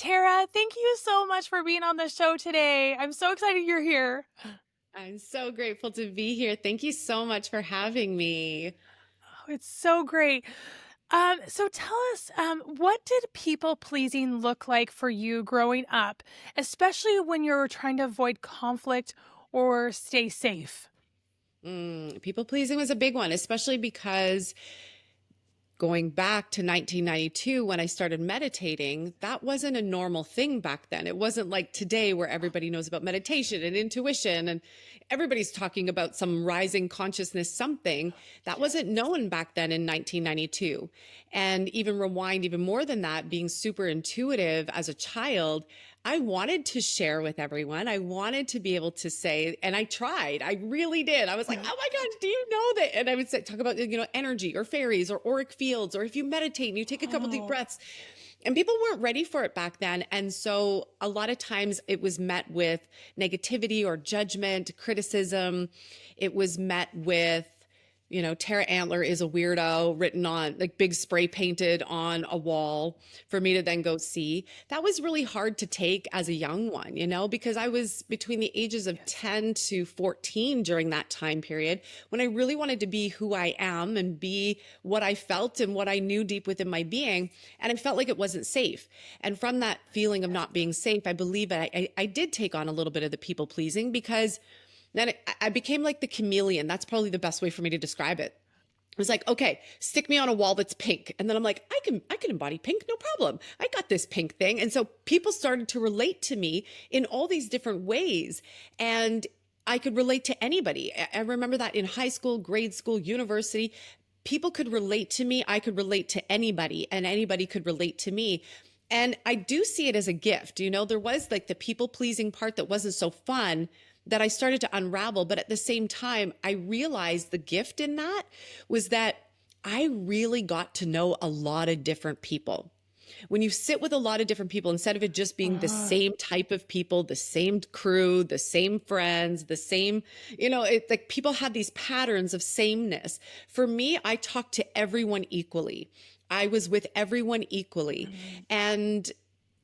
Tara, thank you so much for being on the show today. I'm so excited you're here. I'm so grateful to be here. Thank you so much for having me. Oh, it's so great. So tell us, what did people pleasing look like for you growing up, especially when you're trying to avoid conflict or stay safe? People pleasing was a big one, especially because going back to 1992 when I started meditating, that wasn't a normal thing back then. It wasn't like today where everybody knows about meditation and intuition and everybody's talking about some rising consciousness something that wasn't known back then in 1992. And even rewind even more than that, being super intuitive as a child, I wanted to share with everyone. I wanted to be able to say, and I tried. I really did. I was like, "Oh my gosh, do you know that?" And I would say, talk about energy or fairies or auric fields, or if you meditate and you take a couple deep Oh, breaths. And people weren't ready for it back then. And so a lot of times it was met with negativity or judgment, criticism. It was met with Tara Antler is a weirdo written on like big spray painted on a wall for me to then go see. That was really hard to take as a young one, because I was between the ages of yes. 10 to 14 during that time period when I really wanted to be who I am and be what I felt and what I knew deep within my being. And I felt like it wasn't safe. And from that feeling of not being safe, I believe I did take on a little bit of the people pleasing because then I became like the chameleon. That's probably the best way for me to describe it. It was like, okay, stick me on a wall that's pink. And then I'm like, I can embody pink, no problem. I got this pink thing. And so people started to relate to me in all these different ways. And I could relate to anybody. I remember that in high school, grade school, university, people could relate to me. I could relate to anybody, and anybody could relate to me. And I do see it as a gift. There was like the people pleasing part that wasn't so fun that I started to unravel. But at the same time, I realized the gift in that was that I really got to know a lot of different people. When you sit with a lot of different people, instead of it just being the Uh, same type of people, the same crew, the same friends, the same, it's like people had these patterns of sameness. For me, I talked to everyone equally. I was with everyone equally. mm, And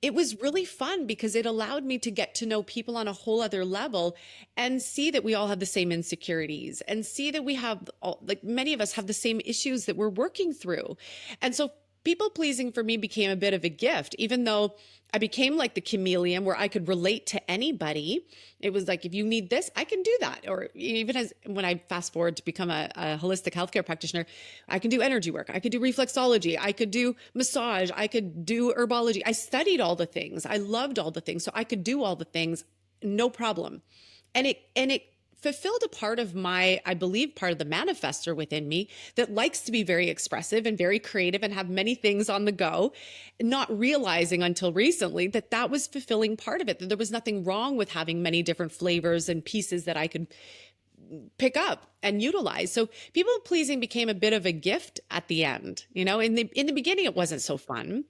it was really fun because it allowed me to get to know people on a whole other level and see that we all have the same insecurities and see that we have like many of us have the same issues that we're working through. And so people pleasing for me became a bit of a gift, even though I became like the chameleon where I could relate to anybody. It was like, if you need this, I can do that. Or even as when I fast forward to become a holistic healthcare practitioner, I can do energy work. I could do reflexology. I could do massage. I could do herbology. I studied all the things. I loved all the things. So I could do all the things, no problem. And it fulfilled a part of my, I believe, part of the manifester within me that likes to be very expressive and very creative and have many things on the go, not realizing until recently that that was fulfilling part of it, that there was nothing wrong with having many different flavors and pieces that I could pick up and utilize. So people pleasing became a bit of a gift at the end. In the beginning it wasn't so fun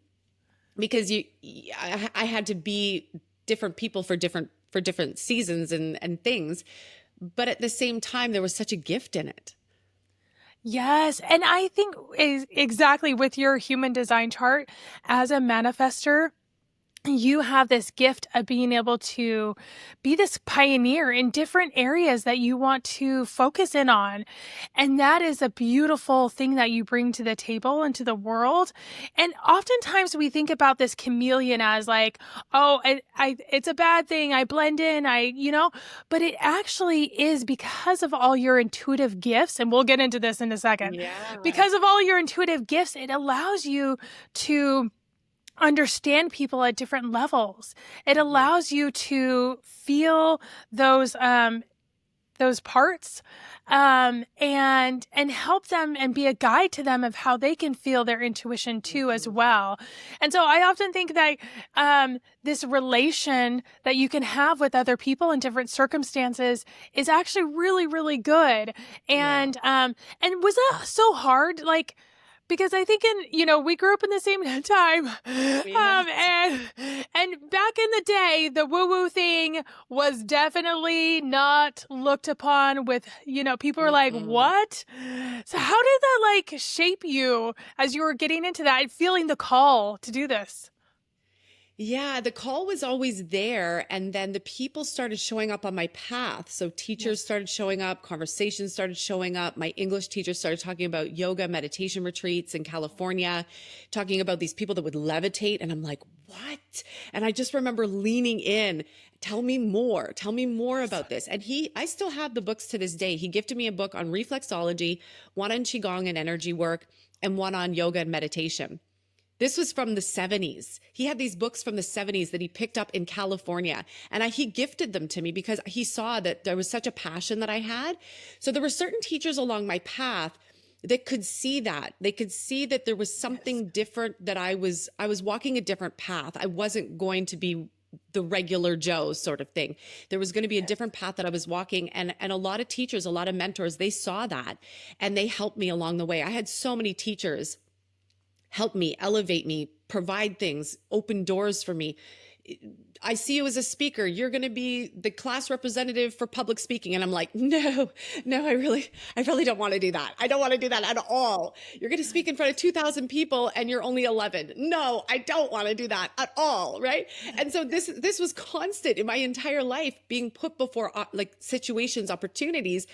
because I had to be different people for different seasons and things, but at the same time there was such a gift in it. yes. And I think is exactly with your human design chart as a manifester, you have this gift of being able to be this pioneer in different areas that you want to focus in on. And that is a beautiful thing that you bring to the table and to the world. And oftentimes we think about this chameleon as like, oh, it's a bad thing. I blend in, but it actually is because of all your intuitive gifts. And we'll get into this in a second. Yeah. Because of all your intuitive gifts, it allows you to understand people at different levels. It Mhm. allows you to feel those parts, and help them and be a guide to them of how they can feel their intuition too as Mhm. well. And so I often think that this relation that you can have with other people in different circumstances is actually really, really good. Yeah. And was that so hard? Like, because I think we grew up in the same time. Yes. And back in the day, the woo-woo thing was definitely not looked upon with, people were like, Mm-mm. what? So how did that shape you as you were getting into that and feeling the call to do this? Yeah, the call was always there. And then the people started showing up on my path. So teachers Yes. started showing up, conversations started showing up. My English teacher started talking about yoga meditation retreats in California, talking about these people that would levitate. And I'm like, what? And I just remember leaning in. Tell me more Yes. about this. And I still have the books to this day. He gifted me a book on reflexology, one on Qigong and energy work, and one on yoga and meditation. This was from the 70s. He had these books from the 70s that he picked up in California. And he gifted them to me because he saw that there was such a passion that I had. So there were certain teachers along my path that could see that. They could see that there was Yes. something different, that I was walking a different path. I wasn't going to be the regular Joe sort of thing. There was going to be a Yes. different path that I was walking. And a lot of teachers, a lot of mentors, they saw that and they helped me along the way. I had so many teachers help me, elevate me, provide things, open doors for me. I see you as a speaker. You're going to be the class representative for public speaking. And I'm like, no, no, I really don't want to do that. I don't want to do that at all. You're going to speak in front of 2,000 people and you're only 11. No, I don't want to do that at all. Right. And so this was constant in my entire life, being put before like situations, opportunities.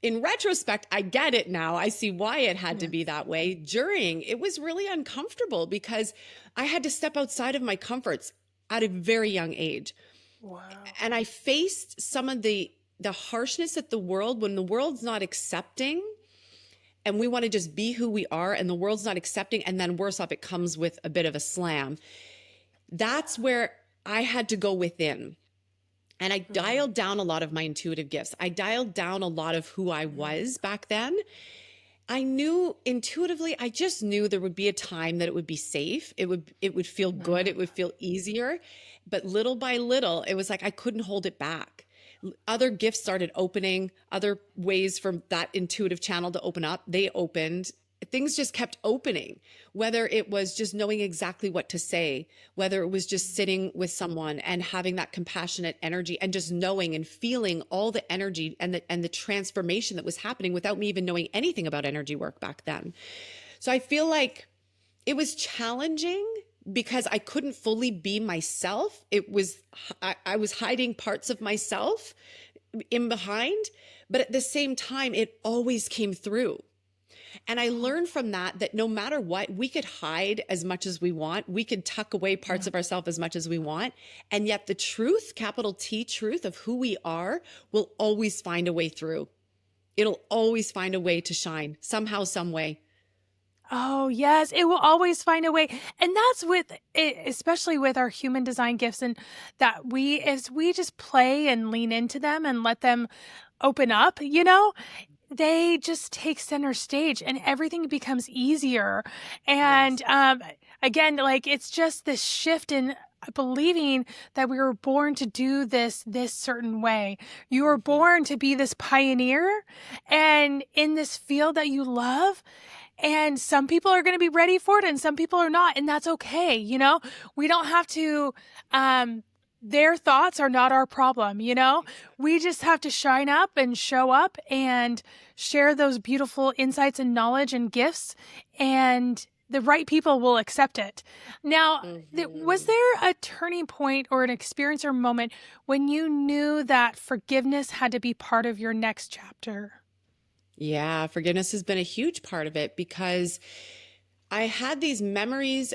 In retrospect, I get it now. I see why it had to be Yes. that way. During, it was really uncomfortable because I had to step outside of my comforts at a very young age. Wow. And I faced some of the harshness of the world when the world's not accepting and we want to just be who we are and the world's not accepting, and then worse off, it comes with a bit of a slam. That's where I had to go within. And I Mm. dialed down a lot of my intuitive gifts. I dialed down a lot of who I was back then. I knew intuitively, I just knew there would be a time that it would be safe. It would feel good. Mm. It would feel easier. But little by little, it was like I couldn't hold it back. Other gifts started opening, other ways for that intuitive channel to open up. They opened. Things just kept opening, whether it was just knowing exactly what to say, whether it was just sitting with someone and having that compassionate energy and just knowing and feeling all the energy and the transformation that was happening without me even knowing anything about energy work back then. So I feel like it was challenging because I couldn't fully be myself. I was hiding parts of myself in behind, but at the same time, it always came through. And I Oh, learned from that no matter what, we could hide as much as we want. We could tuck away parts yeah. of ourselves as much as we want. And yet the truth, capital T truth of who we are, will always find a way through. It'll always find a way to shine somehow, some way. Oh, yes, it will always find a way. And that's with it, especially with our human design gifts, and that as we just play and lean into them and let them open up, they just take center stage and everything becomes easier. And Yes. again, like it's just this shift in believing that we were born to do this certain way. You were Mhm. born to be this pioneer and in this field that you love. And some people are going to be ready for it and some people are not. And that's okay. We don't have to, their thoughts are not our problem. We just have to shine up and show up and share those beautiful insights and knowledge and gifts, and the right people will accept it. Now, was Mhm. there a turning point or an experience or moment when you knew that forgiveness had to be part of your next chapter? Yeah, forgiveness has been a huge part of it because I had these memories.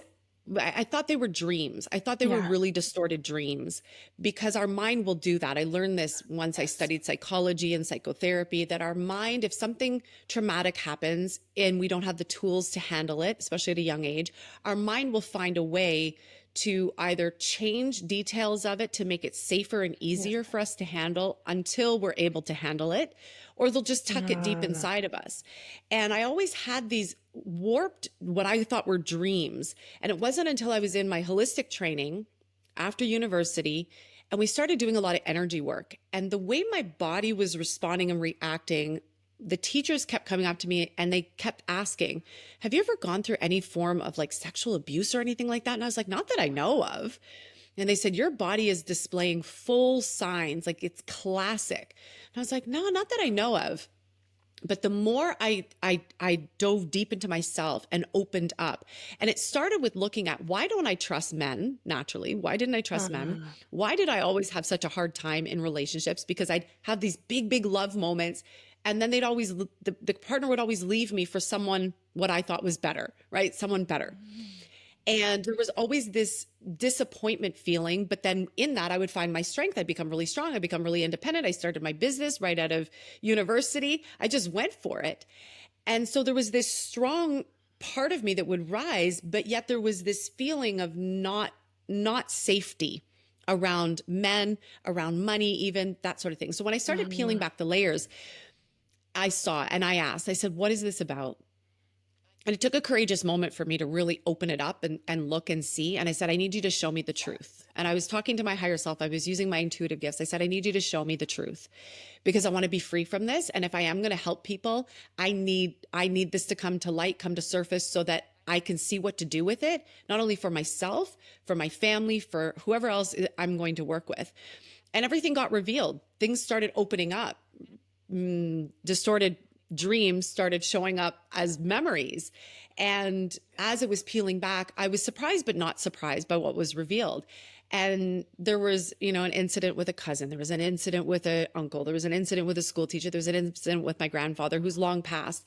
I thought they were dreams. I thought they were Yeah. really distorted dreams because our mind will do that. I learned this once I Yes. studied psychology and psychotherapy, that our mind, if something traumatic happens and we don't have the tools to handle it, especially at a young age, our mind will find a way to either change details of it to make it safer and Yes. easier for us to handle until we're able to handle it, or they'll just tuck it deep Mm. inside of us. And I always had these warped, what I thought were dreams. And it wasn't until I was in my holistic training after university and we started doing a lot of energy work. And the way my body was responding and reacting, the teachers kept coming up to me and they kept asking, have you ever gone through any form of like sexual abuse or anything like that? And I was like, not that I know of. And they said, your body is displaying full signs, like it's classic. And I was like, no, not that I know of. But the more I dove deep into myself and opened up, and it started with looking at, why don't I trust men naturally? Why didn't I trust men? Mhm. Why did I always have such a hard time in relationships? Because I'd have these big, big love moments, and then the partner would always leave me for someone what I thought was better, right? Someone better. And there was always this disappointment feeling. But then in that, I would find my strength. I'd become really strong. I'd become really independent. I started my business right out of university. I just went for it. And so there was this strong part of me that would rise, but yet there was this feeling of not safety around men, around money, even that sort of thing. So when I started peeling Mhm. back the layers, I saw and I asked, I said, what is this about? And it took a courageous moment for me to really open it up and look and see. And I said, I need you to show me the truth. And I was talking to my higher self. I was using my intuitive gifts. I said, I need you to show me the truth because I want to be free from this. And if I am going to help people, I need this to come to light, come to surface so that I can see what to do with it, not only for myself, for my family, for whoever else I'm going to work with. And everything got revealed. Things started opening up. Distorted dreams started showing up as memories. And as it was peeling back, I was surprised, but not surprised by what was revealed. And there was, an incident with a cousin. There was an incident with an uncle. There was an incident with a school teacher. There was an incident with my grandfather who's long passed.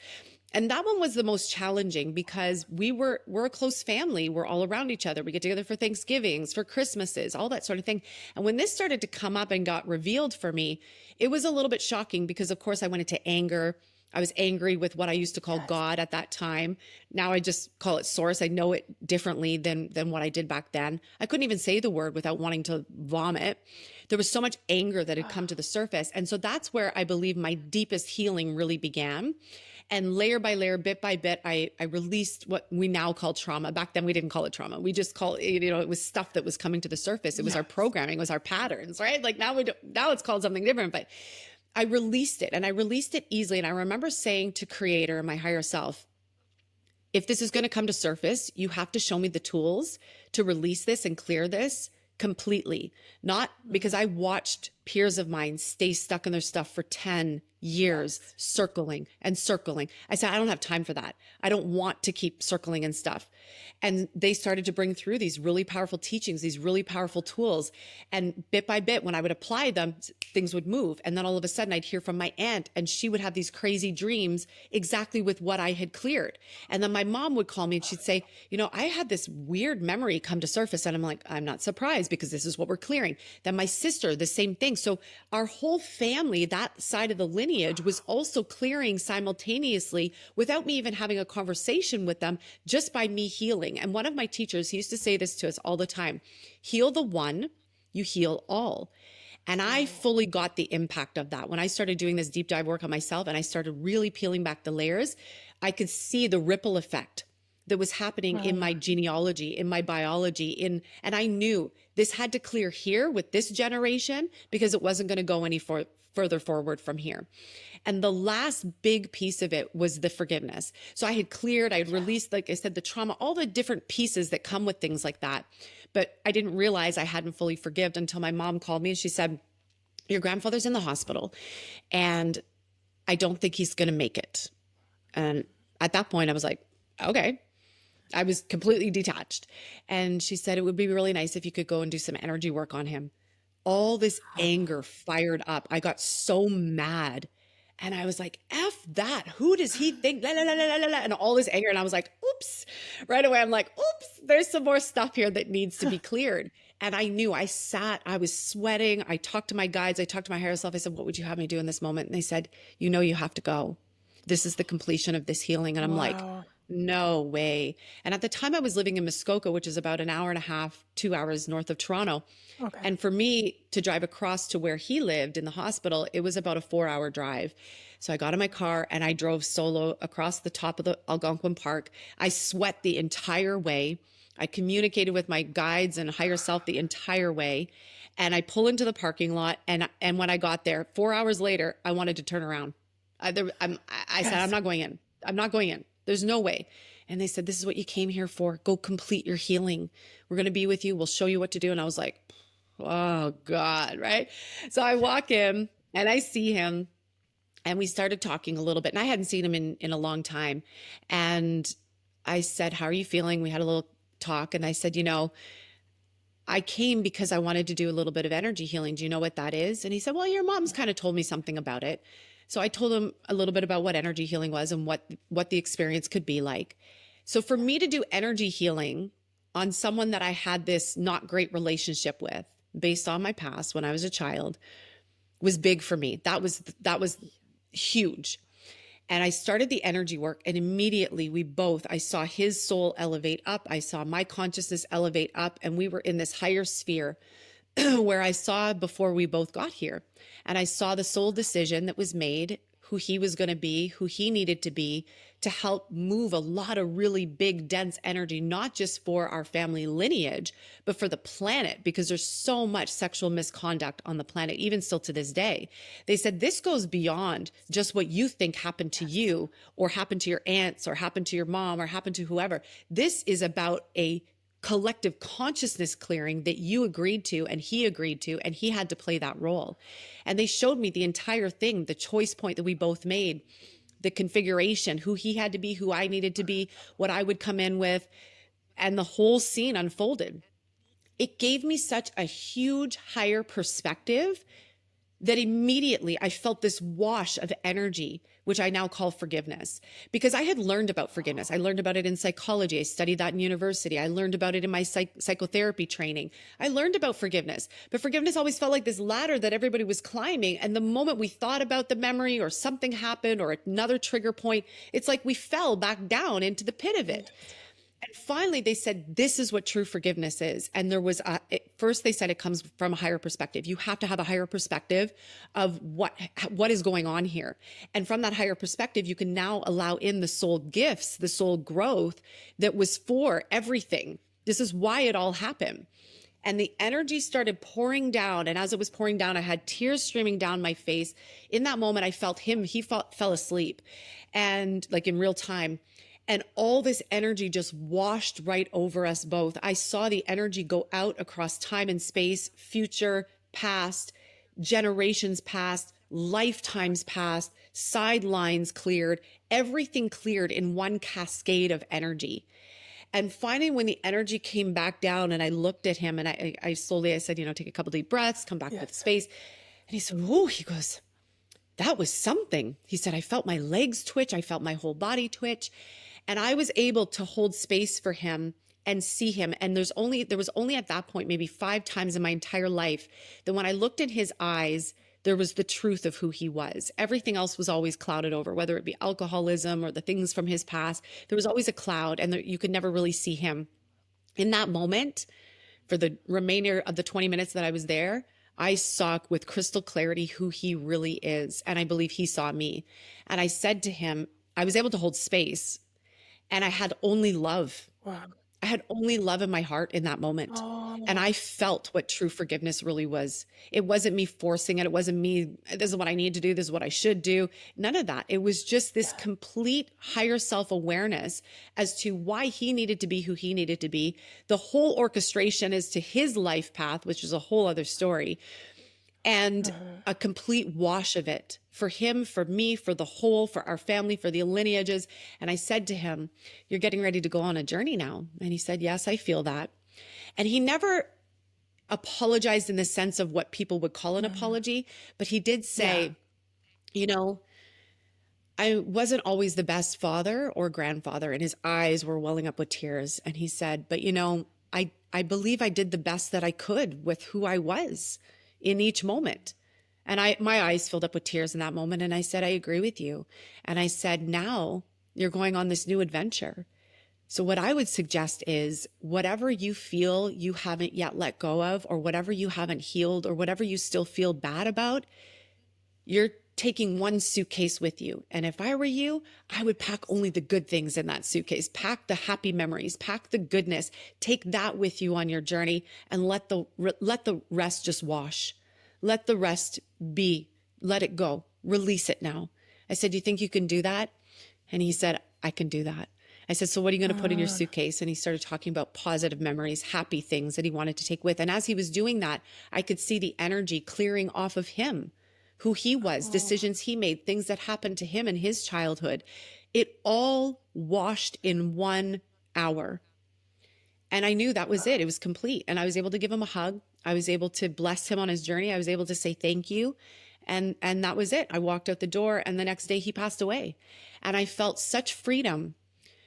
And that one was the most challenging because we're a close family. We're all around each other. We get together for Thanksgivings, for Christmases, all that sort of thing. And when this started to come up and got revealed for me, it was a little bit shocking because of course I went into anger. I was angry with what I used to call Yes. God at that time. Now I just call it source. I know it differently than what I did back then. I couldn't even say the word without wanting to vomit. There was so much anger that had come to the surface. And so that's where I believe my deepest healing really began. And layer by layer, bit by bit, I released what we now call trauma. Back then, we didn't call it trauma. We just call it, it was stuff that was coming to the surface. It was our Yes. programming, it was our patterns, right? Like now now it's called something different, but I released it and I released it easily. And I remember saying to Creator, my higher self, if this is going to come to surface, you have to show me the tools to release this and clear this completely. Not because I watched peers of mine stay stuck in their stuff for 10 years, Yes. circling and circling. I said, I don't have time for that. I don't want to keep circling and stuff. And they started to bring through these really powerful teachings, these really powerful tools. And bit by bit, when I would apply them, things would move. And then all of a sudden, I'd hear from my aunt, and she would have these crazy dreams exactly with what I had cleared. And then my mom would call me and she'd say, I had this weird memory come to surface. And I'm like, I'm not surprised because this is what we're clearing. Then my sister, the same thing. So our whole family, that side of the lineage, was also clearing simultaneously without me even having a conversation with them, just by me healing. And one of my teachers, he used to say this to us all the time: heal the one, you heal all. And I Wow. fully got the impact of that. When I started doing this deep dive work on myself and I started really peeling back the layers, I could see the ripple effect that was happening in Wow. my genealogy, in my biology, and I knew this had to clear here with this generation because it wasn't going to go any further forward from here. And the last big piece of it was the forgiveness. So I had cleared, I had Yes. released, like I said, the trauma, all the different pieces that come with things like that. But I didn't realize I hadn't fully forgiven until my mom called me and she said, your grandfather's in the hospital and I don't think he's going to make it. And at that point, I was like, okay. I was completely detached. And she said, it would be really nice if you could go and do some energy work on him. All this anger fired up. I got so mad. And I was like, F that. Who does he think? La, la, la, la, la, la, and all this anger. And I was like, oops. Right away, I'm like, oops, there's some more stuff here that needs to be cleared. And I knew I was sweating. I talked to my guides. I talked to my higher self. I said, what would you have me do in this moment? And they said, you have to go. This is the completion of this healing. And I'm like, Wow. no way. And at the time I was living in Muskoka, which is about an hour and a half, 2 hours north of Toronto. Okay. And for me to drive across to where he lived in the hospital, it was about a 4 hour drive. So I got in my car and I drove solo across the top of the Algonquin Park. I sweat the entire way. I communicated with my guides and higher self the entire way. And I pull into the parking lot. And when I got there, 4 hours later, I wanted to turn around. I said, I'm Yes. not going in. I'm not going in. There's no way. And they said, this is what you came here for. Go complete your healing. We're going to be with you. We'll show you what to do. And I was like, oh God, right? So I walk in and I see him And we started talking a little bit, and I hadn't seen him in a long time. And I said, "How are you feeling?" We had a little talk, and I said, I came because I wanted to do a little bit of energy healing. Do you know what that is? And he said, "Well, your mom's kind of told me something about it." So I told him a little bit about what energy healing was and what the experience could be like. So for me to do energy healing on someone that I had this not great relationship with based on my past when I was a child was big for me. That was huge. And I started the energy work, and immediately I saw his soul elevate up. I saw my consciousness elevate up, and we were in this higher sphere where I saw before we both got here. And I saw the soul decision that was made, who he was going to be, who he needed to be to help move a lot of really big, dense energy, not just for our family lineage, but for the planet, because there's so much sexual misconduct on the planet, even still to this day. They said this goes beyond just what you think happened to you or happened to your aunts or happened to your mom or happened to whoever. This is about a collective consciousness clearing that you agreed to and he had to play that role. And they showed me the entire thing, the choice point that we both made, the configuration, who he had to be, who I needed to be, what I would come in with, and the whole scene unfolded. It gave me such a huge higher perspective that immediately I felt this wash of energy, which I now call forgiveness, because I had learned about forgiveness. I learned about it in psychology. I studied that in university. I learned about it in my psychotherapy training. I learned about forgiveness, but forgiveness always felt like this ladder that everybody was climbing. And the moment we thought about the memory or something happened or another trigger point, it's like we fell back down into the pit of it. And finally, they said, this is what true forgiveness is. And there was, first they said it comes from a higher perspective. You have to have a higher perspective of what is going on here. And from that higher perspective, you can now allow in the soul gifts, the soul growth that was for everything. This is why it all happened. And the energy started pouring down. And as it was pouring down, I had tears streaming down my face. In that moment, I felt him, fell asleep and like in real time. And all this energy just washed right over us both. I saw the energy go out across time and space, future, past, generations past, lifetimes past, sidelines cleared, everything cleared in one cascade of energy. And finally, when the energy came back down and I looked at him and I slowly, I said, take a couple deep breaths, come back with space. And he said, whoa, he goes, that was something. He said, I felt my legs twitch. I felt my whole body twitch. And I was able to hold space for him and see him. And there was only at that point, maybe 5 times in my entire life that when I looked in his eyes, there was the truth of who he was. Everything else was always clouded over, whether it be alcoholism or the things from his past. There was always a cloud and you could never really see him. In that moment, for the remainder of the 20 minutes that I was there, I saw with crystal clarity who he really is. And I believe he saw me. And I said to him, I was able to hold space and I had only love. Wow. I had only love in my heart in that moment. And Oh, I felt what true forgiveness really was. It wasn't me forcing it. It wasn't me, this is what I need to do. This is what I should do. None of that. It was just this complete higher self-awareness as to why he needed to be who he needed to be. The whole orchestration as to his life path, which is a whole other story, and a complete wash of it for him, for me, for the whole, for our family, for the lineages. And I said to him, you're getting ready to go on a journey now. And he said, yes, I feel that. And he never apologized in the sense of what people would call an apology, but he did say, you know, I wasn't always the best father or grandfather, and his eyes were welling up with tears. And he said, but I believe I did the best that I could with who I was in each moment. And my eyes filled up with tears in that moment. And I said, I agree with you. And I said, now you're going on this new adventure. So what I would suggest is whatever you feel you haven't yet let go of, or whatever you haven't healed, or whatever you still feel bad about, you're taking one suitcase with you. And if I were you, I would pack only the good things in that suitcase. Pack the happy memories, pack the goodness, take that with you on your journey, and let the rest just wash. Let the rest be, let it go, release it now. I said, do you think you can do that? And he said, I can do that. I said, so what are you going to put in your suitcase? And he started talking about positive memories, happy things that he wanted to take with. And as he was doing that, I could see the energy clearing off of him who he was, Oh, decisions he made, things that happened to him in his childhood. It all washed in 1 hour. And I knew that was it. It was complete. And I was able to give him a hug. I was able to bless him on his journey. I was able to say thank you. And that was it. I walked out the door and the next day he passed away. And I felt such freedom,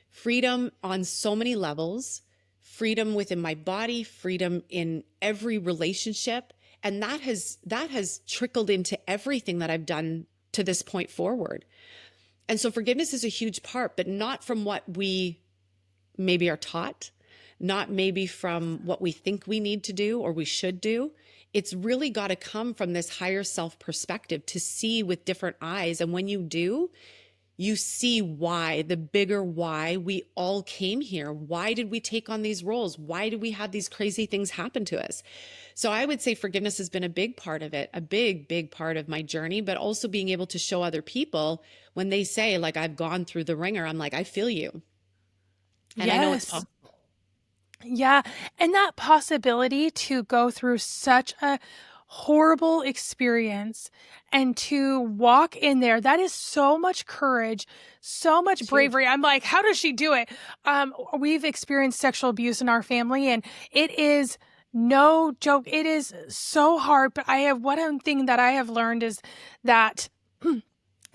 freedom on so many levels, freedom within my body, freedom in every relationship. And that has trickled into everything that I've done to this point forward. And so forgiveness is a huge part, but not from what we maybe are taught, not maybe from what we think we need to do or we should do. It's really got to come from this higher self perspective to see with different eyes. And when you do, you see why, the bigger why we all came here. Why did we take on these roles? Why did we have these crazy things happen to us? So I would say forgiveness has been a big part of it, a big, big part of my journey, but also being able to show other people when they say, like, I've gone through the ringer, I'm like, I feel you. And I know it's yes. possible. Yeah. And that possibility to go through such a horrible experience and to walk in there, that is so much courage, so much It's huge. bravery. I'm like, how does she do it? We've experienced sexual abuse in our family, and it is no joke. It is so hard. But one thing that I have learned is that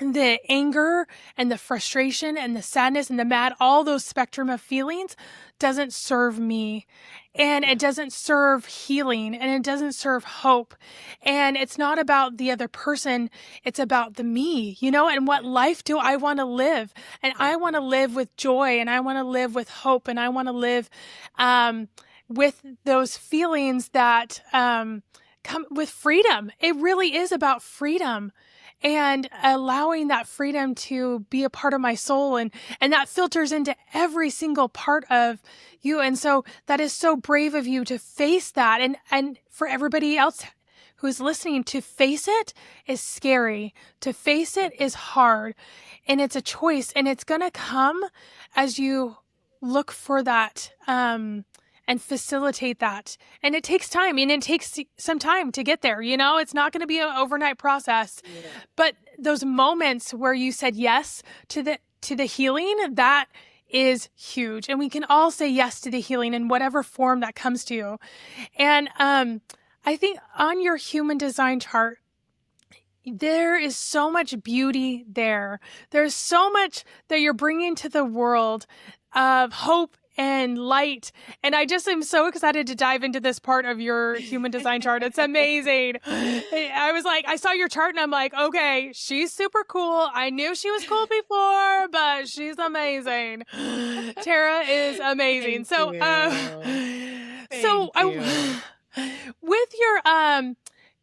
the anger and the frustration and the sadness and the mad, all those spectrum of feelings doesn't serve me, and it Yeah. doesn't serve healing, and it doesn't serve hope. And it's not about the other person. It's about the me, and what Yeah. life do I want to live? And I want to live with joy, and I want to live with hope, and I want to live, with those feelings that, come with freedom. It really is about freedom and allowing that freedom to be a part of my soul, and that filters into every single part of you. And so that is so brave of you to face that, and for everybody else who's listening, to face it is scary. To face it is hard, and it's a choice, and it's going to come as you look for that, and facilitate that. And it takes time. I mean, it takes some time to get there. It's not going to be an overnight process. Yeah. But those moments where you said yes to the healing, that is huge. And we can all say yes to the healing in whatever form that comes to you. And I think on your human design chart, there is so much beauty there. There's so much that you're bringing to the world of hope and light. And I just am so excited to dive into this part of your human design chart. It's amazing. I was like, I saw your chart and I'm like, okay, she's super cool. I knew she was cool before, but she's amazing. Tara is amazing. Thank So, you. so Thank you. with your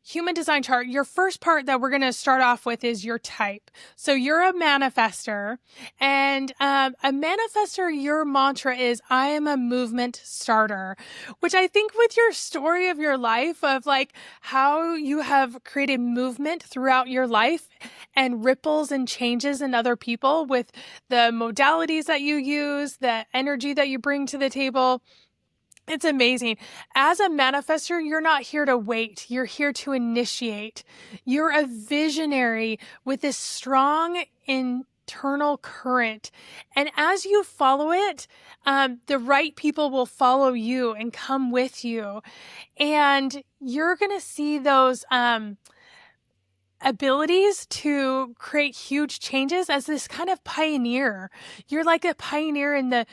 human design chart, your first part that we're going to start off with is your type. So you're a manifester, and a manifester, your mantra is, I am a movement starter, which I think with your story of your life, of like how you have created movement throughout your life and ripples and changes in other people with the modalities that you use, the energy that you bring to the table. It's amazing. As a manifester, you're not here to wait. You're here to initiate. You're a visionary with this strong internal current. And as you follow it, the right people will follow you and come with you. And you're going to see those, abilities to create huge changes as this kind of pioneer. You're like a pioneer in the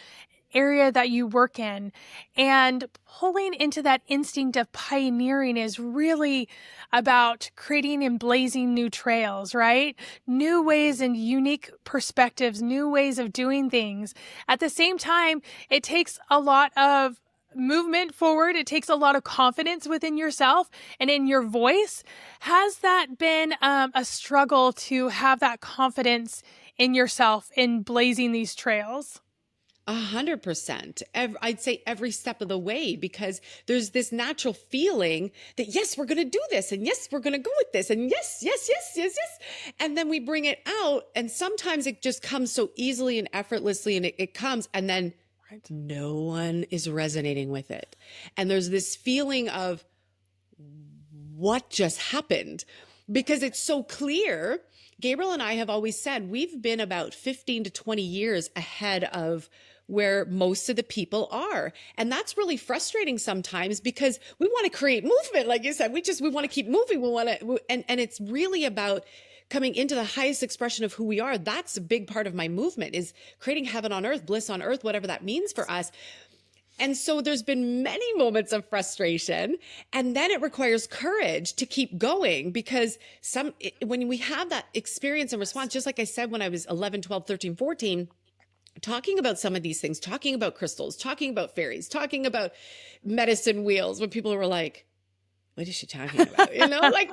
area that you work in, and pulling into that instinct of pioneering is really about creating and blazing new trails, right? New ways and unique perspectives, new ways of doing things. At the same time, it takes a lot of movement forward. It takes a lot of confidence within yourself and in your voice. Has that been a struggle to have that confidence in yourself in blazing these trails? 100%. I'd say every step of the way, because there's this natural feeling that, yes, we're going to do this. And yes, we're going to go with this. And yes, yes, yes, yes, yes. And then we bring it out. And sometimes it just comes so easily and effortlessly. And it comes, and then Right. no one is resonating with it. And there's this feeling of, what just happened? because it's so clear. Gabriel and I have always said we've been about 15 to 20 years ahead of where most of the people are. And that's really frustrating sometimes because we want to create movement. Like you said, we want to keep moving. We want to, and it's really about coming into the highest expression of who we are. That's a big part of my movement, is creating heaven on earth, bliss on earth, whatever that means for us. And so there's been many moments of frustration, and then it requires courage to keep going, because when we have that experience and response, just like I said, when I was 11, 12, 13, 14, talking about some of these things, talking about crystals, talking about fairies, talking about medicine wheels, when people were like, what is she talking about? You know, like,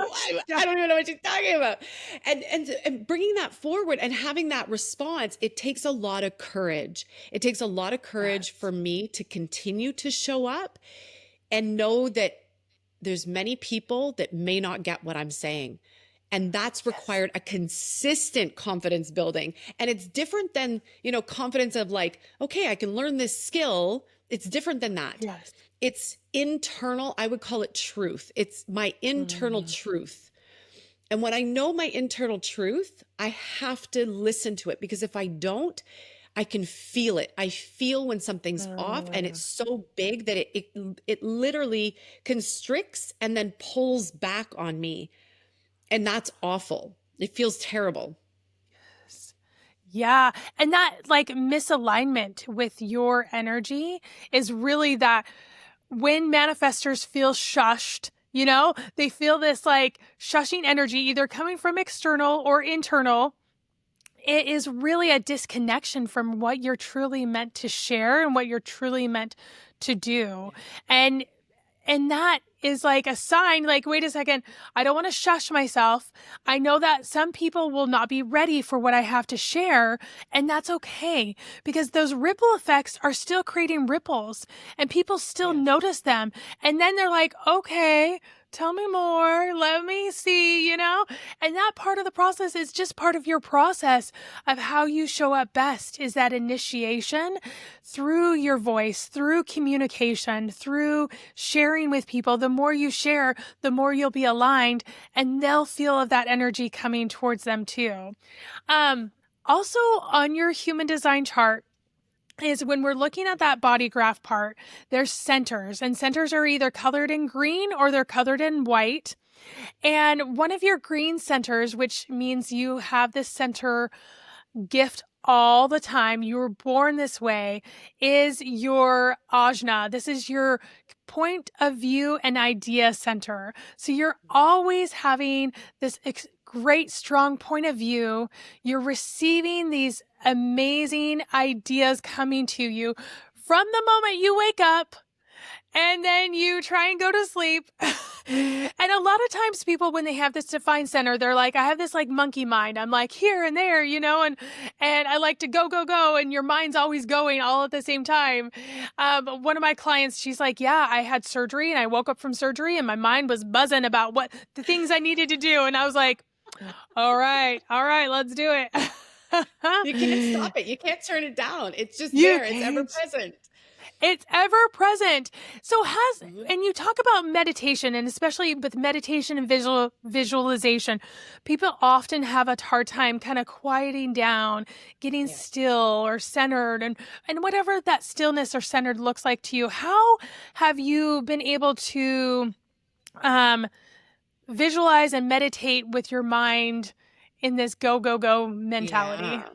Yeah. I don't even know what she's talking about. And bringing that forward and having that response, it takes a lot of courage. It takes a lot of courage Yes. for me to continue to show up and know that there's many people that may not get what I'm saying. And that's Yes. required a consistent confidence building. And it's different than, confidence of like, okay, I can learn this skill. It's different than that. Yes. It's internal. I would call it truth. It's my internal Mm. truth. And when I know my internal truth, I have to listen to it, because if I don't, I can feel it. I feel when something's off, and Mm. it's so big that it literally constricts and then pulls back on me. And that's awful. It feels terrible. Yeah. And that like misalignment with your energy is really that when manifestors feel shushed, they feel this like shushing energy either coming from external or internal. It is really a disconnection from what you're truly meant to share and what you're truly meant to do. And that is like a sign, like, wait a second, I don't want to shush myself. I know that some people will not be ready for what I have to share, and that's okay, because those ripple effects are still creating ripples and people still Yes. notice them. And then they're like, okay, tell me more. Let me see, And that part of the process is just part of your process of how you show up best, is that initiation through your voice, through communication, through sharing with people. The more you share, the more you'll be aligned, and they'll feel of that energy coming towards them too. Also on your human design chart, is when we're looking at that body graph part, there's centers, and centers are either colored in green or they're colored in white. And one of your green centers, which means you have this center gift all the time, you were born this way, is your ajna. This is your point of view and idea center. So you're always having this great, strong point of view. You're receiving these amazing ideas coming to you from the moment you wake up, and then you try and go to sleep. And a lot of times people, when they have this defined center, they're like, I have this like monkey mind. I'm like here and there, and I like to go, go, go. And your mind's always going all at the same time. One of my clients, she's like, yeah, I had surgery and I woke up from surgery and my mind was buzzing about what the things I needed to do. And I was like, all right, let's do it. You can't stop it. You can't turn it down. It's just You there. It's ever can't. present. It's ever present. So Mhm. and you talk about meditation, and especially with meditation and visualization, people often have a hard time kind of quieting down, getting Yeah. still or centered, and whatever that stillness or centered looks like to you. How have you been able to um, visualize and meditate with your mind in this go, go, go mentality? Yeah.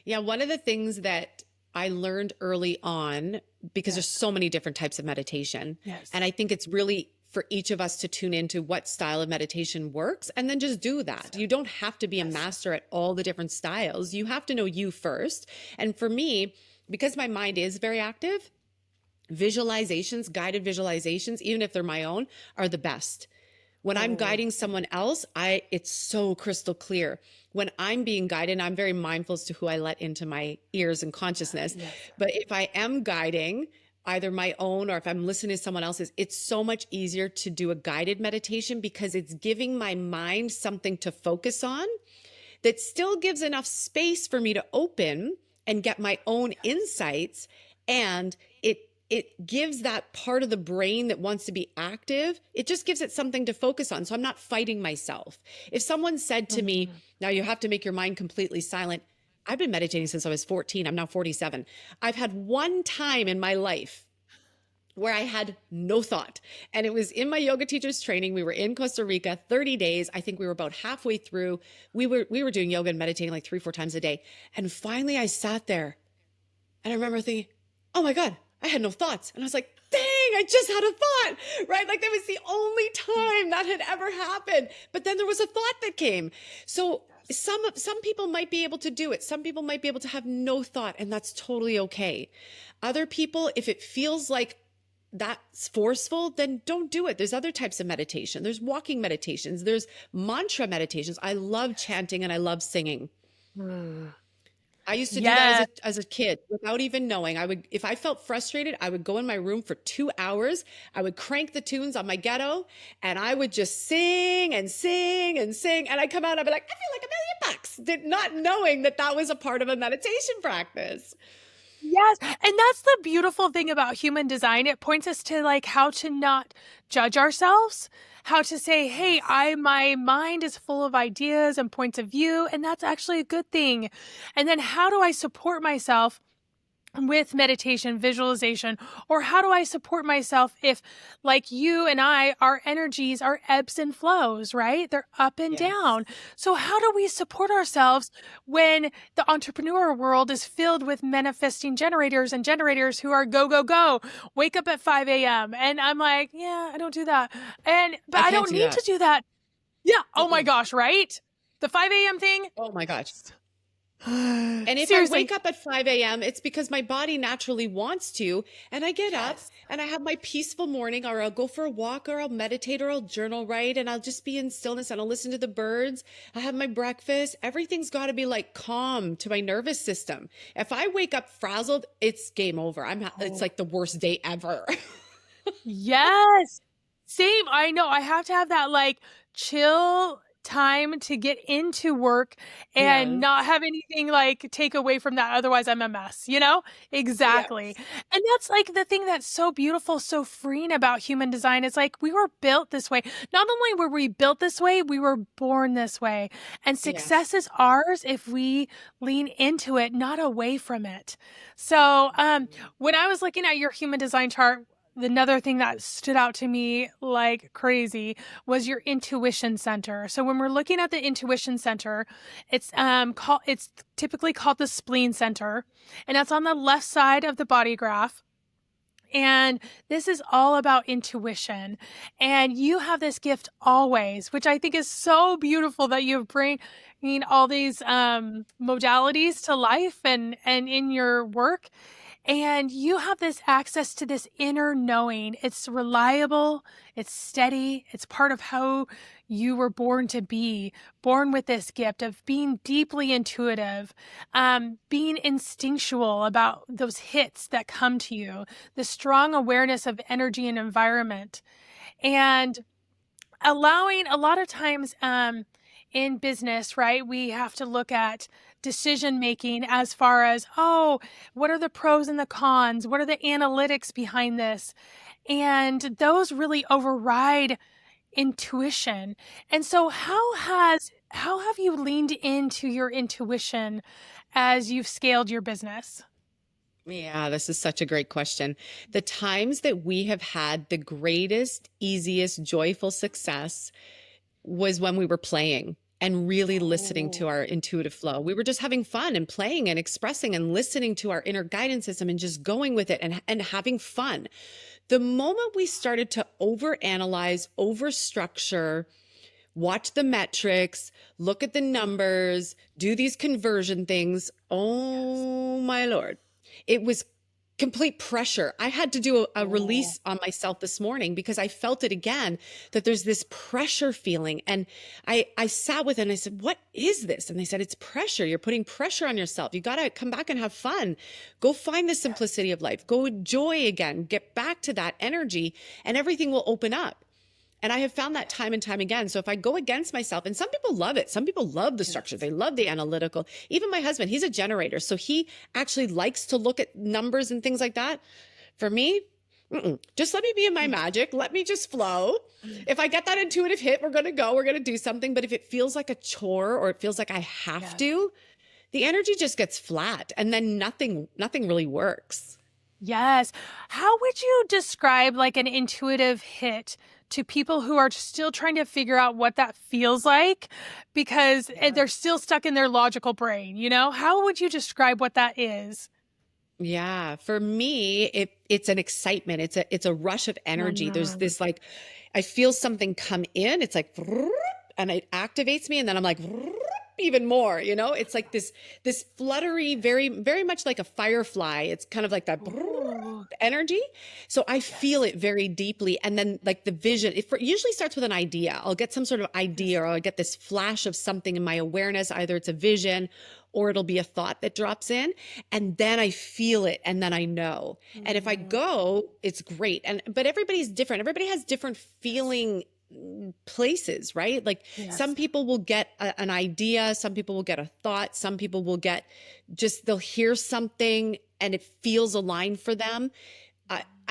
Yeah, one of the things that I learned early on, because there's Yes. so many different types of meditation, Yes. and I think it's really for each of us to tune into what style of meditation works and then just do that. You don't have to be a Yes. master at all the different styles. You have to know you first. And for me, because my mind is very active, visualizations, guided visualizations, even if they're my own, are the best. When I'm Oh, guiding someone else, it's so crystal clear. When I'm being guided, I'm very mindful as to who I let into my ears and consciousness. yes. But if I am guiding either my own or if I'm listening to someone else's, it's so much easier to do a guided meditation because it's giving my mind something to focus on that still gives enough space for me to open and get my own insights. And it gives that part of the brain that wants to be active, it just gives it something to focus on. So I'm not fighting myself. If someone said to me, Mm. now you have to make your mind completely silent, I've been meditating since I was 14. I'm now 47. I've had one time in my life where I had no thought. And it was in my yoga teacher's training. We were in Costa Rica, 30 days. I think we were about halfway through. We were doing yoga and meditating like 3, 4 times a day. And finally I sat there and I remember thinking, oh my God, I had no thoughts. And I was like, dang, I just had a thought, right? Like that was the only time that had ever happened. But then there was a thought that came. So some people might be able to do it. Some people might be able to have no thought, and that's totally okay. Other people, if it feels like that's forceful, then don't do it. There's other types of meditation. There's walking meditations. There's mantra meditations. I love chanting and I love singing. Mm. I used to do that Yes. as a kid without even knowing. I would, if I felt frustrated, I would go in my room for 2 hours. I would crank the tunes on my ghetto and I would just sing and sing and sing. And I'd come out and I'd be like, I feel like $1 million, did not knowing that that was a part of a meditation practice. Yes, and that's the beautiful thing about human design. It points us to like how to not judge ourselves, how to say, "Hey, Yes. I my mind is full of ideas and points of view, and that's actually a good thing." And then how do I support myself with meditation, visualization, or how do I support myself if, like you and I, our energies are ebbs and flows, right? They're up and Yes. down. So, how do we support ourselves when the entrepreneur world is filled with manifesting generators and generators who are go, go, go, wake up at 5 a.m.? And I'm like, yeah, I don't do that. But I I can't don't do need to that. do that. Yeah. Oh my Mm-mm. gosh, right? The 5 a.m. thing. Oh my gosh. And if I Seriously. wake up at 5 a.m., it's because my body naturally wants to. And I get up Yes. and I have my peaceful morning, or I'll go for a walk, or I'll meditate, or I'll journal write, and I'll just be in stillness and I'll listen to the birds. I have my breakfast. Everything's got to be like calm to my nervous system. If I wake up frazzled, it's game over. It's like the worst day ever. Yes. Same. I know. I have to have that like chill time to get into work and Yes. not have anything like take away from that. Otherwise, I'm a mess, you know? Exactly. Yes. And that's like the thing that's so beautiful, so freeing about human design. It's like we were built this way. Not only were we built this way, we were born this way. And Yes. success is ours if we lean into it, not away from it. So, when I was looking at your human design chart, another thing that stood out to me like crazy was your intuition center. So when we're looking at the intuition center, it's typically called the spleen center, and that's on the left side of the body graph. And this is all about intuition. And you have this gift always, which I think is so beautiful that you've bringing all these modalities to life and in your work. And you have this access to this inner knowing. It's reliable, it's steady, it's part of how you were born to be, born with this gift of being deeply intuitive, being instinctual about those hits that come to you, the strong awareness of energy and environment, and allowing a lot of times in business, right? We have to look at decision making as far as, oh, what are the pros and the cons? What are the analytics behind this? And those really override intuition. And so how have you leaned into your intuition as you've scaled your business? Yeah, this is such a great question. The times that we have had the greatest, easiest, joyful success was when we were playing and really listening to Oh, our intuitive flow. We were just having fun and playing and expressing and listening to our inner guidance system and just going with it and having fun. The moment we started to overanalyze, overstructure, watch the metrics, look at the numbers, do these conversion things. yes. Oh my Lord. It was complete pressure. I had to do a Oh, release on myself this morning because I felt it again, that there's this pressure feeling. And I sat with it and I said, what is this? And they said, it's pressure. You're putting pressure on yourself. You got to come back and have fun. Go find the yes. simplicity of life. Go enjoy again. Get back to that energy and everything will open up. And I have found that time and time again. So if I go against myself, and some people love it, some people love the structure, Yes. they love the analytical. Even my husband, he's a generator. So he actually likes to look at numbers and things like that. For me, just let me be in my magic. Let me just flow. If I get that intuitive hit, we're going to do something. But if it feels like a chore or it feels like I have Yes. to, the energy just gets flat and then nothing really works. Yes. How would you describe like an intuitive hit to people who are still trying to figure out what that feels like because they're still stuck in their logical brain, you know? How would you describe what that is? Yeah, for me, it's an excitement. It's a rush of energy. There's Mm. this like I feel something come in. It's like and it activates me and then I'm like even more, It's like this fluttery, very very much like a firefly. It's kind of like that Ooh, energy. So I feel yes. it very deeply. And then like the vision, it usually starts with an idea. I'll get some sort of idea Yes. or I'll get this flash of something in my awareness. Either it's a vision or it'll be a thought that drops in. And then I feel it and then I know. And if I Mm. go, it's great. But everybody's different. Everybody has different Yes. feeling places, right? Like some Yes. people will get an idea, some people will get a thought, some people will get they'll hear something and it feels aligned for them.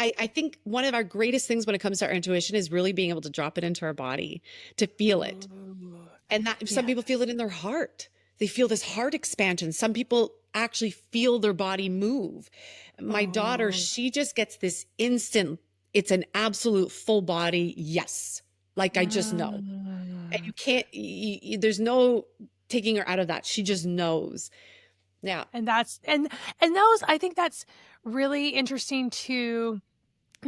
I think one of our greatest things when it comes to our intuition is really being able to drop it into our body, to feel it. Ooh. And that some Yes. people feel it in their heart. They feel this heart expansion. Some people actually feel their body move. My daughter, Oh. she just gets this instant, it's an absolute full body yes. Like I just know. And Mm. you can't, there's no taking her out of that. She just knows. Yeah. And that's and those I think that's really interesting to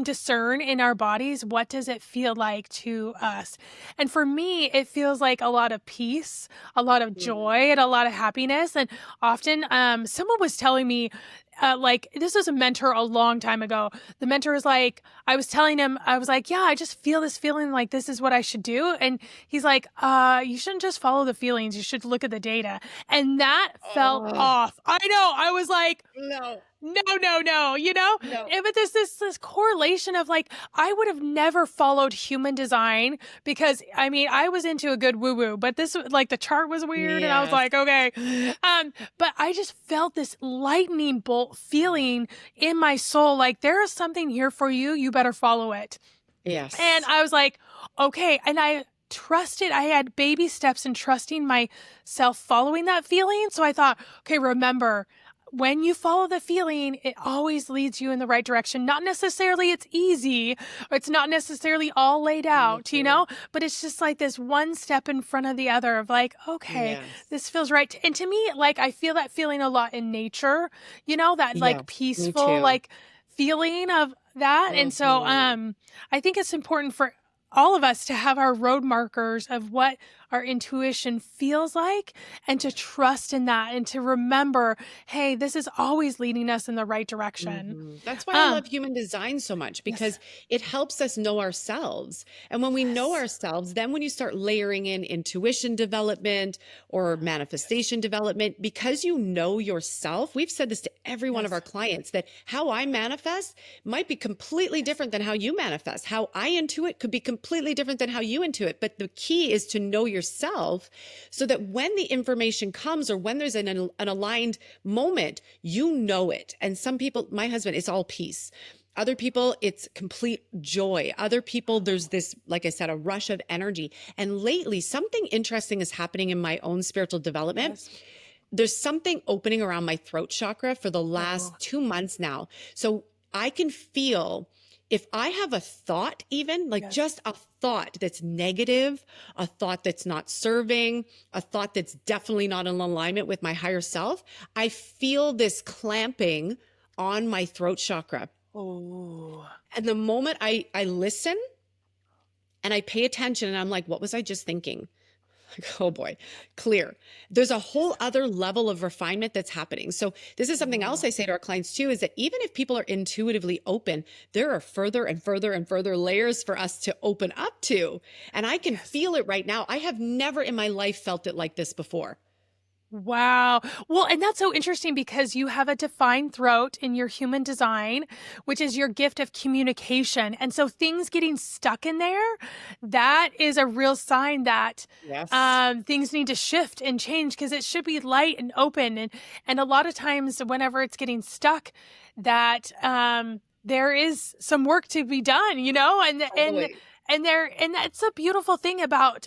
discern in our bodies. What does it feel like to us? And for me, it feels like a lot of peace, a lot of Mm. joy, and a lot of happiness. And often someone was telling me like this was a mentor a long time ago. The mentor was like, I was telling him, I was like, yeah, I just feel this feeling like this is what I should do. And he's like, you shouldn't just follow the feelings, you should look at the data. And that felt Oh, off. I know, I was like, no, no, no, no, you know? no. But there's this correlation of like, I would have never followed human design because I mean, I was into a good woo woo, but this like the chart was weird and I was Yes. like, okay. But I just felt this lightning bolt feeling in my soul like there is something here for you. You better follow it. And Yes. I was like, okay. And I trusted, I had baby steps in trusting myself following that feeling. So I thought, okay, remember, when you follow the feeling, it always leads you in the right direction. Not necessarily it's easy, or it's not necessarily all laid out, Mhm. but it's just like this one step in front of the other of like, okay, Yes. this feels right. And to me, like I feel that feeling a lot in nature, that like Yes, me peaceful, too. like feeling of that. And so Mhm. I think it's important for all of us to have our road markers of what our intuition feels like and to trust in that and to remember, hey, this is always leading us in the right direction. That's why I Um, love human design so much yes, because it helps us know ourselves. And when we know yes, ourselves, then when you start layering in intuition development or yes, manifestation development, because you know yourself, we've said this to every one of our yes, clients that how I manifest might be completely yes, different than how you manifest. How I intuit could be completely different than how you intuit. But the key is to know yourself so that when the information comes or when there's an aligned moment, you know it. And some people, my husband, it's all peace. Other people, it's complete joy. Other people, there's this, like I said, a rush of energy. And lately, something interesting is happening in my own spiritual development. yes. There's something opening around my throat chakra for the Oh, last 2 months now. So I can feel if I have a thought, even like yes. just a thought that's negative, a thought that's not serving, a thought that's definitely not in alignment with my higher self, I feel this clamping on my throat chakra. Oh, And the moment I listen and I pay attention and I'm like, what was I just thinking? Like, oh boy, clear. There's a whole yes. other level of refinement that's happening. So this is something else Oh, I say to our clients too, is that even if people are intuitively open, there are further and further and further layers for us to open up to. And I can yes. feel it right now. I have never in my life felt it like this before. Wow. Well, and that's so interesting because you have a defined throat in your human design, which is your gift of communication. And so things getting stuck in there, that is a real sign that Yes. things need to shift and change because it should be light and open. And a lot of times whenever it's getting stuck, that there is some work to be done, you know, Totally. and that's a beautiful thing about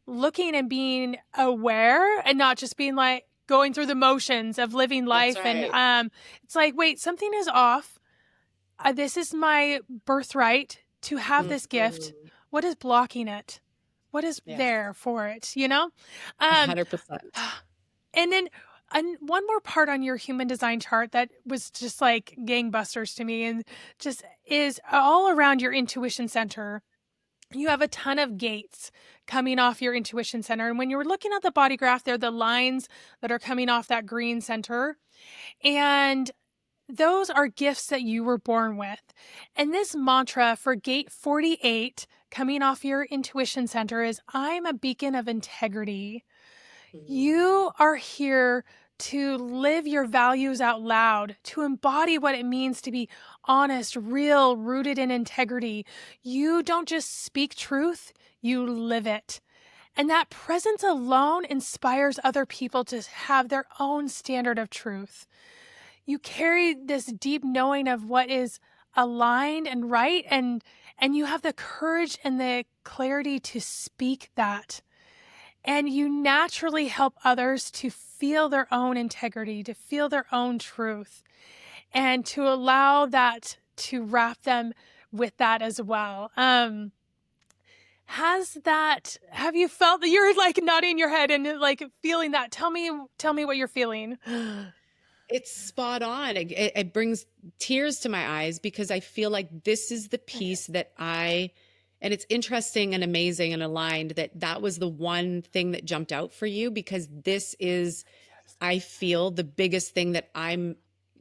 looking and being aware and not just being like going through the motions of living That's life. And right. it's like, wait, something is off. This is my birthright to have this gift. Mhm. What is blocking it? What is Yes. there for it, you know? Um 100%. and then one more part on your human design chart that was just like gangbusters to me, and just is all around your intuition center. You have a ton of gates coming off your intuition center. And when you're looking at the body graph, they're the lines that are coming off that green center. And those are gifts that you were born with. And this mantra for gate 48 coming off your intuition center is, I'm a beacon of integrity. Mhm. You are here to live your values out loud, to embody what it means to be honest, real, rooted in integrity. You don't just speak truth, you live it. And that presence alone inspires other people to have their own standard of truth. You carry this deep knowing of what is aligned and right, and you have the courage and the clarity to speak that. And you naturally help others to feel their own integrity, to feel their own truth, and to allow that to wrap them with that as well. Have you felt that you're like nodding your head and like feeling that? Tell me what you're feeling. It's spot on. It brings tears to my eyes because I feel like this is the piece that and it's interesting and amazing and aligned that that was the one thing that jumped out for you because this is, Yes. I feel, the biggest thing that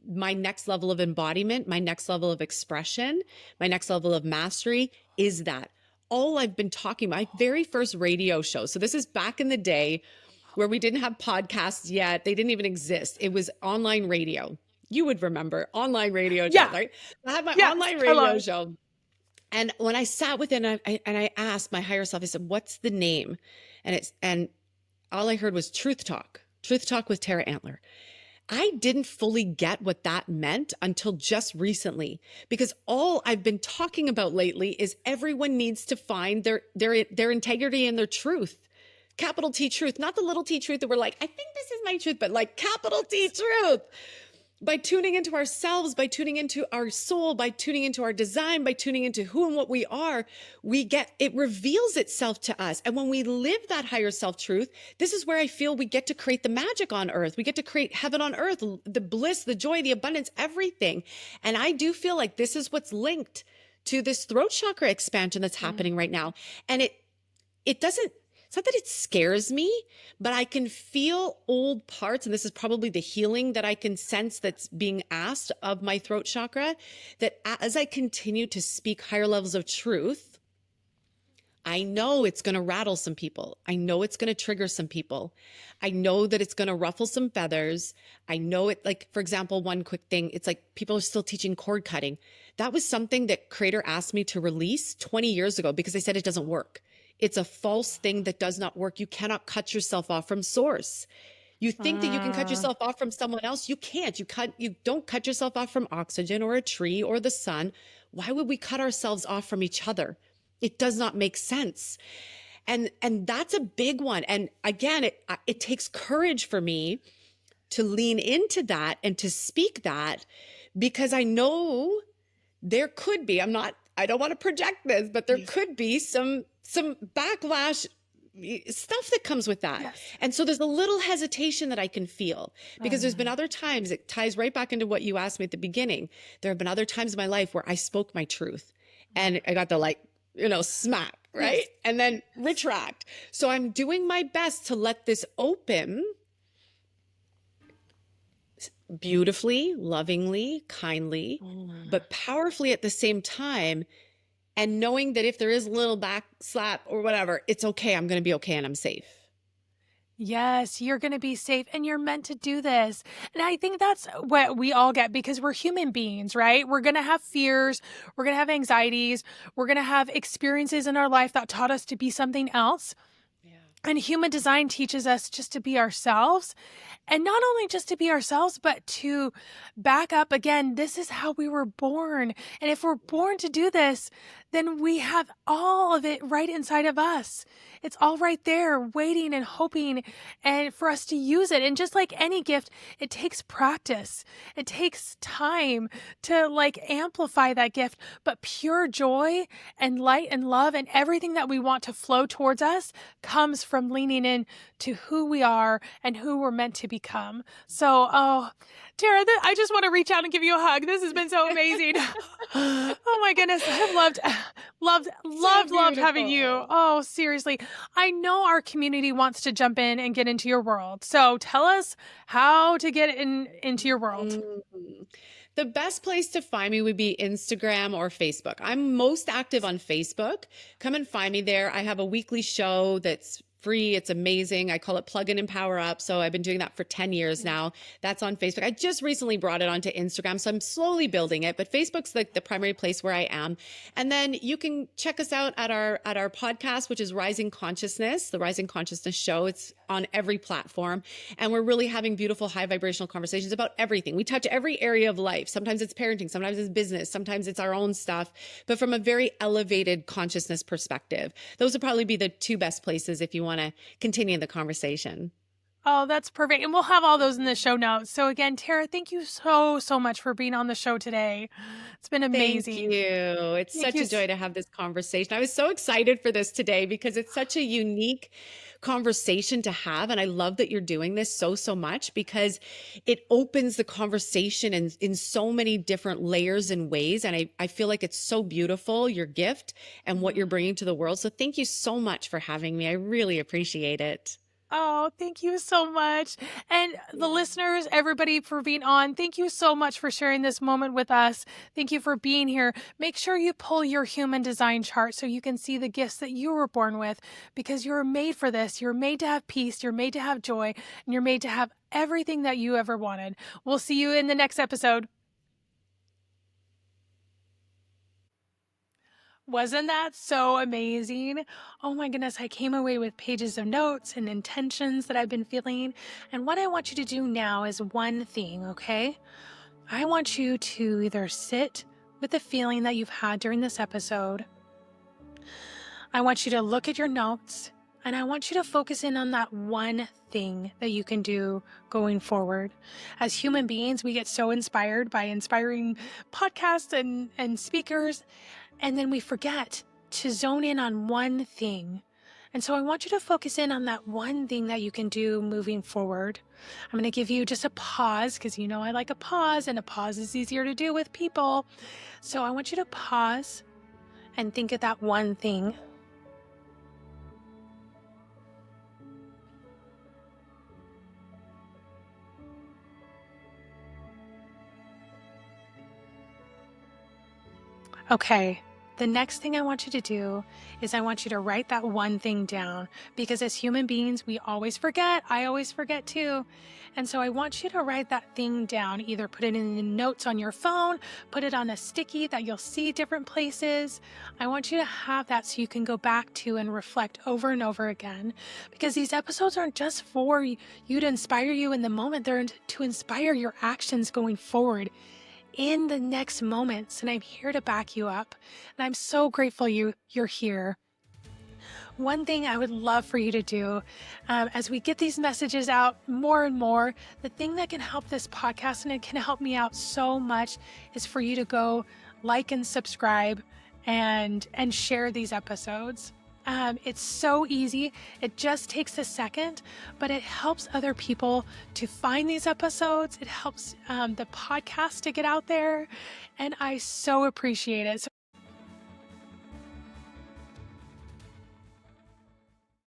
my next level of embodiment, my next level of expression, my next level of mastery is that. All I've been talking, my very first radio show. So this is back in the day where we didn't have podcasts yet. They didn't even exist. It was online radio. You would remember online radio, Jen, Yeah. right? I had my Yes. online I love radio it. show. And when I sat with it and I asked my higher self, I said, what's the name? And all I heard was Truth Talk, Truth Talk with Tara Antler. I didn't fully get what that meant until just recently, because all I've been talking about lately is everyone needs to find their integrity and their truth. Capital T truth, not the little T truth that we're like, I think this is my truth, but like capital T truth. By tuning into ourselves, by tuning into our soul, by tuning into our design, by tuning into who and what we are, it reveals itself to us. And when we live that higher self truth, this is where I feel we get to create the magic on earth. We get to create heaven on earth, the bliss, the joy, the abundance, everything. And I do feel like this is what's linked to this throat chakra expansion that's happening right now. And it doesn't, it's not that it scares me, but I can feel old parts. And this is probably the healing that I can sense that's being asked of my throat chakra. That as I continue to speak higher levels of truth, I know it's going to rattle some people. I know it's going to trigger some people. I know that it's going to ruffle some feathers. I know it, like, for example, one quick thing, it's like people are still teaching cord cutting. That was something that Creator asked me to release 20 years ago because they said it doesn't work. It's a false thing that does not work. You cannot cut yourself off from source. You think that you can cut Mm. yourself off from someone else. You can't. You don't cut yourself off from oxygen or a tree or the sun. Why would we cut ourselves off from each other? It does not make sense. And that's a big one. And again, it takes courage for me to lean into that and to speak that because I know there could be, I don't want to project this, but there Please. could be some backlash stuff that comes with that. Yes. And so there's a little hesitation that I can feel because there's been Mm. other times, it ties right back into what you asked me at the beginning. There have been other times in my life where I spoke my truth and I got the like, smack, right? Yes. And then retract. So I'm doing my best to let this open beautifully, lovingly, kindly, Mm. but powerfully at the same time. And knowing that if there is a little back slap or whatever, it's okay. I'm going to be okay and I'm safe. Yes, you're going to be safe and you're meant to do this. And I think that's what we all get because we're human beings, right? We're going to have fears. We're going to have anxieties. We're going to have experiences in our life that taught us to be something else. Yeah. And human design teaches us just to be ourselves, and not only just to be ourselves, but to back up again. This is how we were born. And if we're born to do this, then we have all of it right inside of us. It's all right there waiting and hoping and for us to use it. And just like any gift, it takes practice. It takes time to like amplify that gift, but pure joy and light and love and everything that we want to flow towards us comes from leaning in to who we are and who we're meant to become. So, oh, Tara, I just want to reach out and give you a hug. This has been so amazing. Oh my goodness. I've loved having you. Oh, seriously. I know our community wants to jump in and get into your world. So tell us how to get into your world. The best place to find me would be Instagram or Facebook. I'm most active on Facebook. Come and find me there. I have a weekly show that's free. It's amazing. I call it Plug In and Power Up. So I've been doing that for 10 years now. That's on Facebook. I just recently brought it onto Instagram, so I'm slowly building it, but Facebook's like the primary place where I am. And then you can check us out at our podcast, which is Rising Consciousness, the Rising Consciousness Show. It's on every platform. And we're really having beautiful, high vibrational conversations about everything. We touch every area of life. Sometimes it's parenting, sometimes it's business, sometimes it's our own stuff, but from a very elevated consciousness perspective. Those would probably be the two best places if you want to continue the conversation. Oh, that's perfect. And we'll have all those in the show notes. So again, Tara, thank you so much for being on the show today. It's been amazing. Thank you. It's such a joy to have this conversation. I was so excited for this today because it's such a unique conversation to have. And I love that you're doing this so much because it opens the conversation in so many different layers and ways. And I feel like it's so beautiful, your gift and what you're bringing to the world. So thank you so much for having me. I really appreciate it. Oh, thank you so much. And the listeners, everybody for being on, thank you so much for sharing this moment with us. Thank you for being here. Make sure you pull your human design chart so you can see the gifts that you were born with, because you're made for this. You're made to have peace. You're made to have joy, and you're made to have everything that you ever wanted. We'll see you in the next episode. Wasn't that so amazing? Oh my goodness, I came away with pages of notes and intentions that I've been feeling. And what I want you to do now is one thing, okay? I want you to either sit with the feeling that you've had during this episode. I want you to look at your notes, and I want you to focus in on that one thing that you can do going forward. As human beings, we get so inspired by inspiring podcasts and speakers, and then we forget to zone in on one thing. And so I want you to focus in on that one thing that you can do moving forward. I'm going to give you just a pause because you know I like a pause, and a pause is easier to do with people. So I want you to pause and think of that one thing. Okay. The next thing I want you to do is I want you to write that one thing down, because as human beings, we always forget. I always forget too. And so I want you to write that thing down, either put it in the notes on your phone, put it on a sticky that you'll see different places. I want you to have that so you can go back to and reflect over and over again, because these episodes aren't just for you to inspire you in the moment. They're to inspire your actions going forward in the next moments, and I'm here to back you up, and I'm so grateful you're here. One thing I would love for you to do, as we get these messages out more and more, the thing that can help this podcast, and it can help me out so much, is for you to go like and subscribe and share these episodes. It's so easy. It just takes a second, but it helps other people to find these episodes. It helps the podcast to get out there, and I so appreciate it. So